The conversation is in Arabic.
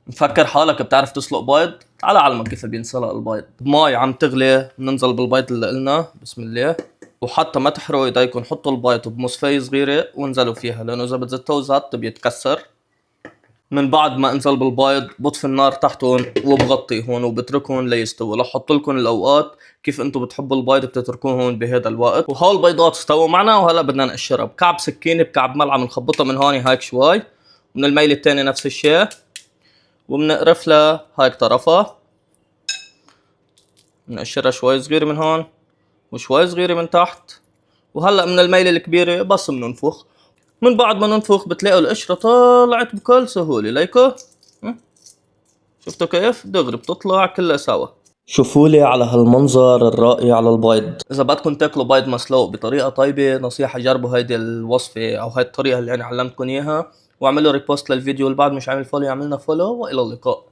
مفكر حالك بتعرف تسلق بيض؟ تعال اعلمك كيف بينسلق البيض. ماي عم تغلي بننزل بالبيض اللي قلنا بسم الله، وحتى ما تحرقوا ايديكم حطوا البيض بمصفاية صغيرة وانزلوا فيها، لانه اذا بتزتوا زت بيتكسر. من بعد ما انزل بالبيض بطفي النار تحتهم وبغطي هون وبتركهم ليستووا. رح احط لكم الاوقات كيف انتم بتحبوا البيض بتتركوه هون بهذا الوقت. وهول البيضات استووا معنا وهلا بدنا نقشرها بكعب سكينه بكعب ملعقه، بنخبطها من هون هيك شوي، ومن الميل الثاني نفس الشيء، وبنقرف لها هيك طرفها، بنقشرها شوي صغيره من هون وشوي صغيره من تحت. وهلا من الميله الكبيره بس بننفخ. من بعد ما ننفخ بتلاقوا القشره طلعت بكل سهوله ليكو. شفتوا كيف دغري بتطلع كلها سوا. شوفوا لي على هالمنظر الرائع على البيض. اذا بدكم تاكلوا بيض مسلوق بطريقه طيبه نصيحه جربوا هيدي الوصفه او هاي الطريقه اللي انا علمتكم اياها، واعملوا ريبوست للفيديو اللي بعد مش عامل فولو يعملنا فولو، والى اللقاء.